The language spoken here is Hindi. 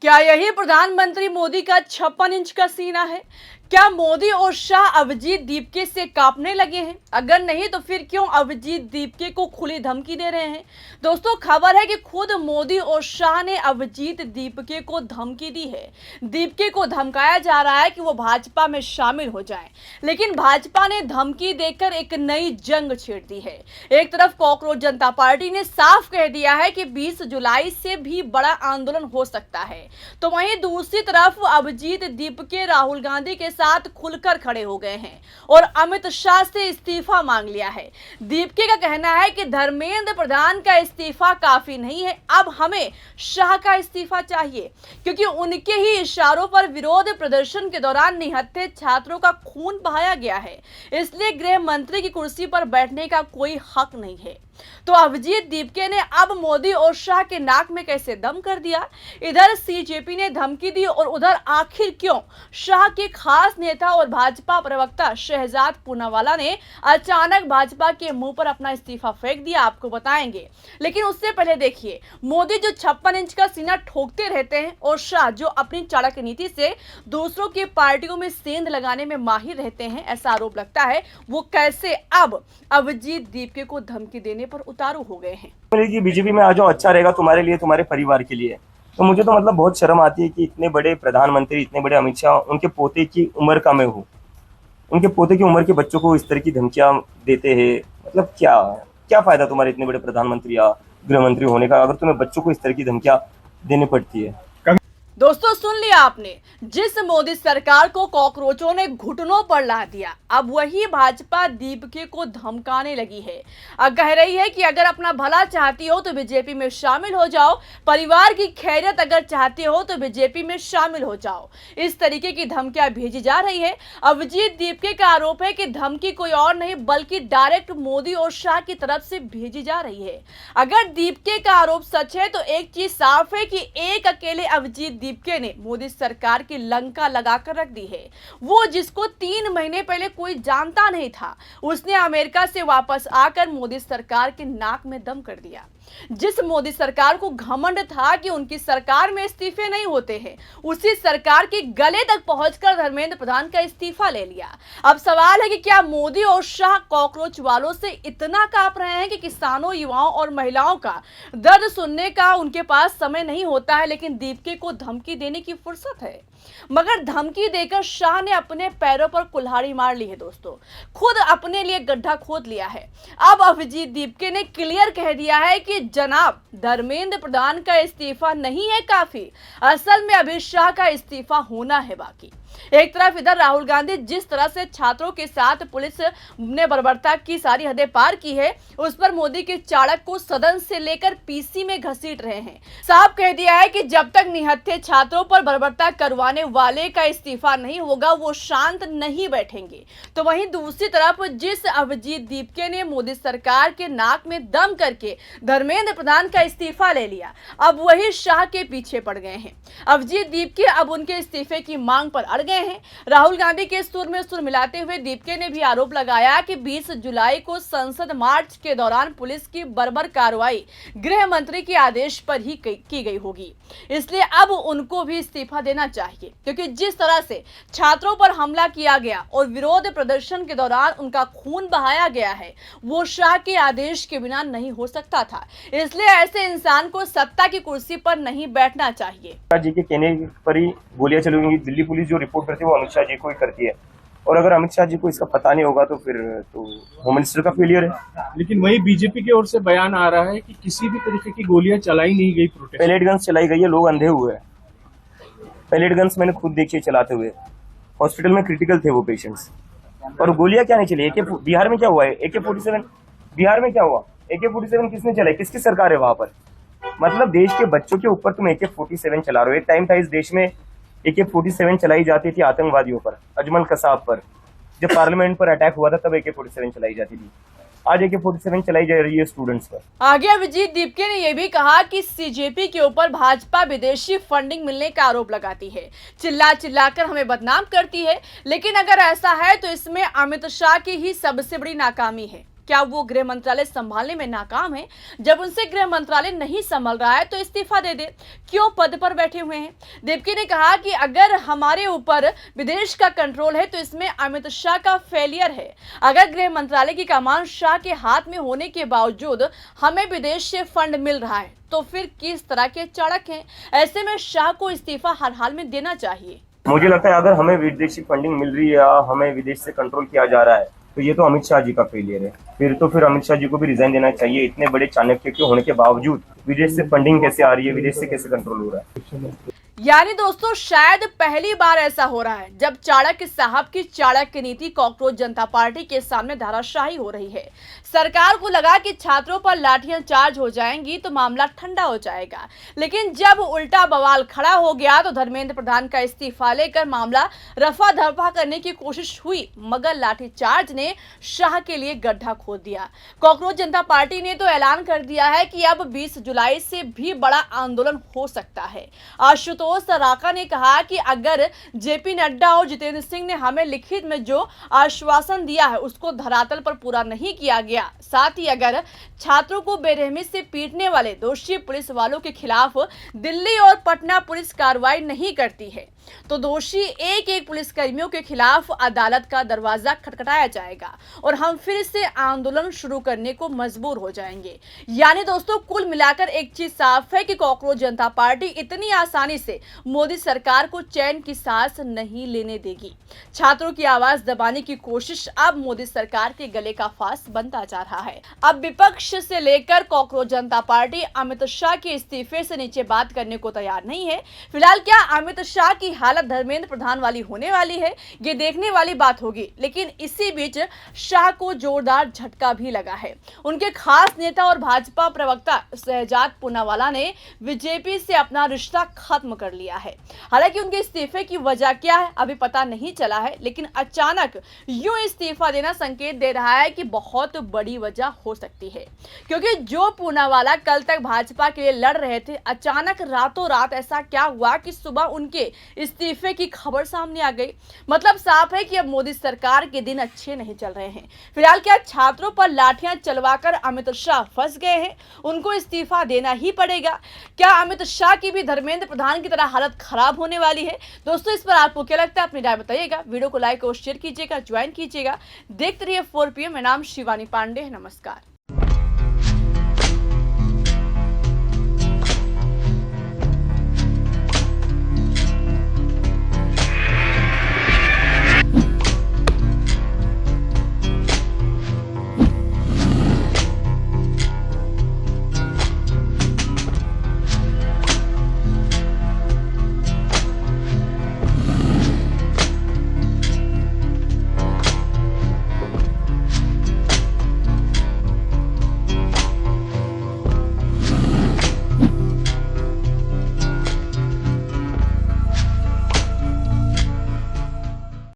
क्या यही प्रधानमंत्री मोदी का 56 इंच का सीना है? क्या मोदी और शाह अभिजीत दीपके से कांपने लगे हैं? अगर नहीं तो फिर क्यों अभिजीत दीपके को खुली धमकी दे रहे हैं? दोस्तों, खबर है कि खुद मोदी और शाह ने अभिजीत दीपके को धमकी दी है। दीपके को धमकाया जा रहा है कि वो भाजपा में शामिल हो जाएं, लेकिन भाजपा ने धमकी देकर एक नई जंग छेड़ दी है। एक तरफ कॉकरोच जनता पार्टी ने साफ कह दिया है कि 20 जुलाई से भी बड़ा आंदोलन हो सकता है, तो वहीं दूसरी तरफ अभिजीत दीपके राहुल गांधी के साथ खुलकर खड़े हो गए हैं और अमित शाह से इस्तीफा मांग लिया है। दीपके का कहना है कि धर्मेंद्र प्रधान का इस्तीफा काफी नहीं है, अब हमें शाह का इस्तीफा चाहिए, क्योंकि उनके ही इशारों पर विरोध प्रदर्शन के दौरान निहत्थे छात्रों का खून बहाया गया है, इसलिए गृह मंत्री की कुर्सी पर बैठने का कोई हक नहीं है। तो अभिजीत दीपके ने अब मोदी और शाह के नाक में कैसे दम कर दिया? इधर सीजेपी ने धमकी दी और उधर आखिर क्यों शाह के खास नेता और भाजपा प्रवक्ता शहजाद पूनावाला ने अचानक भाजपा के मुंह पर अपना इस्तीफा फेंक दिया, आपको बताएंगे। लेकिन उससे पहले देखिए, मोदी जो 56 इंच का सीना ठोकते रहते हैं और शाह जो अपनी चाणक्य नीति से दूसरों की पार्टियों में सेंध लगाने में माहिर रहते हैं, ऐसा आरोप लगता है, वो कैसे अब अभिजीत दीपके को धमकी देने पर उतारू हो गए हैं। बीजेपी में आ जाओ, अच्छा रहेगा तुम्हारे लिए, तुम्हारे परिवार के लिए। तो मुझे तो मतलब बहुत शर्म आती है कि इतने बड़े प्रधानमंत्री, इतने बड़े अमित शाह, उनके पोते की उम्र का मैं हूँ, उनके पोते की उम्र के बच्चों को इस तरह की धमकियां देते हैं। मतलब क्या क्या फायदा तुम्हारे इतने बड़े प्रधानमंत्री या गृह मंत्री होने का, अगर तुम्हें बच्चों को इस तरह की धमकियां देनी पड़ती है। दोस्तों, सुन लिया आपने, जिस मोदी सरकार को कॉकरोचों ने घुटनों पर ला दिया, अब वही भाजपा दीपके को धमकाने लगी है। अब कह रही है कि अगर अपना भला चाहती हो तो बीजेपी में शामिल हो जाओ, परिवार की खैरियत अगर चाहती हो तो बीजेपी में शामिल हो जाओ। इस तरीके की धमकियां भेजी जा रही है। अभिजीत दीपके का आरोप है कि धमकी कोई और नहीं बल्कि डायरेक्ट मोदी और शाह की तरफ से भेजी जा रही है। अगर दीपके का आरोप सच है तो एक चीज साफ है कि एक अकेले अभिजीत दीपके ने मोदी सरकार की लंका लगाकर रख दी है। वो जिसको 3 महीने पहले कोई जानता नहीं था, उसने अमेरिका से वापस आकर मोदी सरकार के नाक में दम कर दिया। जिस मोदी सरकार को घमंड था कि उनकी सरकार में इस्तीफे नहीं होते हैं, उसी सरकार के गले तक पहुंचकर धर्मेंद्र प्रधान का इस्तीफा ले लिया। अब सवाल है कि क्या मोदी और शाह कॉकरोच वालों से इतना कांप रहे हैं कि किसानों, युवाओं और महिलाओं का दर्द सुनने का उनके पास समय नहीं होता है, लेकिन दीपके को धमकी देने की फुर्सत है। मगर धमकी देकर शाह ने अपने पैरों पर कुल्हाड़ी मार ली है। दोस्तों, खुद अपने लिए गड्ढा खोद लिया है। अब अभिजीत दीपके ने क्लियर कह दिया है कि जनाब, धर्मेंद्र प्रधान का इस्तीफा नहीं है काफी, असल में अमित शाह का इस्तीफा होना है बाकी। एक तरफ इधर राहुल गांधी जिस तरह से छात्रों के साथ पुलिस ने बर्बरता की सारी हदें पार की है, उस पर मोदी के चाणक्य को सदन से लेकर पीसी में घसीट रहे हैं। साफ कह दिया है कि जब तक निहत्थे छात्रों पर बर्बरता करवाने वाले का इस्तीफा नहीं होगा, वो शांत नहीं बैठेंगे। तो वहीं दूसरी तरफ जिस अभिजीत दीपके ने मोदी सरकार के नाक में दम करके धर्मेंद्र प्रधान का इस्तीफा ले लिया, अब वही शाह के पीछे पड़ गए हैं। अभिजीत दीपके अब उनके इस्तीफे की मांग पर अड़ गए हैं। राहुल गांधी के सुर में सुर मिलाते हुए दीपके ने भी आरोप लगाया कि 20 जुलाई को संसद मार्च के दौरान पुलिस की बर्बर कार्रवाई गृह मंत्री के आदेश पर ही की गई होगी, इसलिए अब उनको भी इस्तीफा देना चाहिए, क्योंकि जिस तरह से छात्रों पर हमला किया गया और विरोध प्रदर्शन के दौरान उनका खून बहाया गया है, वो शाह के आदेश के बिना नहीं हो सकता था। इसलिए ऐसे इंसान को सत्ता की कुर्सी पर नहीं बैठना चाहिए। जी के कहने पर ही गोलियां चलेंगी। दिल्ली पुलिस जो रिपोर्ट करती है वो अमित शाह जी को ही करती है, और अगर अमित शाह जी को इसका पता नहीं होगा तो फिर तो होम मिनिस्टर का फेलियर है। लेकिन वही बीजेपी की ओर से बयान आ रहा है कि किसी भी तरीके की गोलियां चलाई नहीं गई, प्रोटेस्ट पैलेट गन्स चलाई गई है, लोग अंधे हुए हैं। पैलेट गन्स मैंने खुद देखी चलाते हुए, हॉस्पिटल में क्रिटिकल थे वो पेशेंट्स, और गोलियां क्या नहीं चली। बिहार में क्या हुआ है? AK-47 बिहार में क्या हुआ? AK-47 किसने चलाई? किसकी सरकार है वहां पर? मतलब देश के बच्चों के ऊपर तुम AK-47 चला रहे हो। एक टाइम था इस देश में AK-47 चलाई जाती थी आतंकवादियों पर, अजमल कसाब पर। जब पार्लियामेंट पर अटैक हुआ था तब AK-47 चलाई जाती थी। आज AK-47 चलाई जा रही है स्टूडेंट्स पर। आगे अभिजीत दीपके ने यह भी कहा कि सीजेपी के ऊपर भाजपा विदेशी फंडिंग मिलने का आरोप लगाती है, चिल्ला चिल्लाकर हमें बदनाम करती है। लेकिन अगर ऐसा है तो इसमें अमित शाह की ही सबसे बड़ी नाकामी है। क्या वो गृह मंत्रालय संभालने में नाकाम है? जब उनसे गृह मंत्रालय नहीं संभल रहा है तो इस्तीफा दे दे, क्यों पद पर बैठे हुए हैं? देवकी ने कहा कि अगर हमारे ऊपर विदेश का कंट्रोल है तो इसमें अमित शाह का फेलियर है। अगर गृह मंत्रालय की कमान शाह के हाथ में होने के बावजूद हमें विदेश से फंड मिल रहा है तो फिर किस तरह के चाणक्य हैं? ऐसे में शाह को इस्तीफा हर हाल में देना चाहिए। मुझे लगता है अगर हमें विदेशी फंडिंग मिल रही है या हमें विदेश से कंट्रोल किया जा रहा है तो ये तो अमित शाह जी का फेलियर है। फिर अमित शाह जी को भी रिजाइन देना चाहिए। इतने बड़े चाणक्य के होने के बावजूद विदेश से फंडिंग कैसे आ रही है, विदेश से कैसे कंट्रोल हो रहा है? यानी दोस्तों शायद पहली बार ऐसा हो रहा है जब चाणक्य साहब की चाणक्य नीति कॉकरोच जनता पार्टी के सामने धराशायी हो रही है। सरकार को लगा कि छात्रों पर लाठियां चार्ज हो जाएंगी तो मामला ठंडा हो जाएगा, लेकिन जब उल्टा बवाल खड़ा हो गया तो धर्मेंद्र प्रधान का इस्तीफा लेकर मामला रफा दफा करने की कोशिश हुई, मगर लाठीचार्ज ने शाह के लिए गड्ढा खोद दिया। कॉकरोच जनता पार्टी ने तो ऐलान कर दिया है कि अब 20 जुलाई से भी बड़ा आंदोलन हो सकता है। आशुतोष सराका ने कहा कि अगर जेपी नड्डा और जितेंद्र सिंह ने हमें लिखित में जो आश्वासन दिया है उसको धरातल पर पूरा नहीं किया गया, साथ ही अगर छात्रों को बेरहमी से पीटने वाले दोषी पुलिस वालों के खिलाफ दिल्ली और पटना पुलिस कार्रवाई नहीं करती है तो दोषी एक एक पुलिसकर्मियों के खिलाफ अदालत का दरवाजा खटखटाया जाएगा और हम फिर से आंदोलन शुरू करने को मजबूर हो जाएंगे। यानी दोस्तों कुल मिलाकर एक चीज साफ है कि कॉकरोच जनता पार्टी इतनी आसानी से मोदी सरकार को चैन की सांस नहीं लेने देगी। छात्रों की आवाज दबाने की कोशिश अब मोदी सरकार के गले का फांस बनता जा रहा है। अब विपक्ष से लेकर कॉकरोच जनता पार्टी अमित शाह के इस्तीफे से नीचे बात करने को तैयार नहीं है। फिलहाल क्या अमित शाह की हालत धर्मेंद्र प्रधान वाली होने वाली है, ये देखने वाली बात होगी। लेकिन इसी बीच शाह को जोरदार झटका भी लगा है। उनके खास नेता और भाजपा प्रवक्ता शहजाद पूनावाला ने बीजेपी से अपना रिश्ता खत्म कर लिया है। हालांकि उनके इस्तीफे की वजह क्या है अभी पता नहीं चला है, लेकिन अचानक यूं इस्तीफा देना संकेत दे रहा है कि बहुत बड़ी वजह हो सकती है, क्योंकि जो पूनावाला कल तक भाजपा के लिए लड़ रहे थे, अचानक रातों रात ऐसा क्या हुआ कि सुबह उनके इस्तीफे की खबर सामने आ गई। मतलब साफ है कि अब मोदी सरकार के दिन अच्छे नहीं चल रहे हैं। फिलहाल क्या छात्रों पर लाठियां चलवाकर अमित शाह फंस गए हैं? उनको इस्तीफा देना ही पड़ेगा। क्या अमित शाह की भी धर्मेंद्र प्रधान की तरह हालत खराब होने वाली है? दोस्तों इस पर आपको क्या लगता है, अपनी राय बताइएगा। वीडियो को लाइक और शेयर कीजिएगा, ज्वाइन कीजिएगा। देखते रहिए 4 PM। मेरा नाम शिवानी पांडे है। नमस्कार।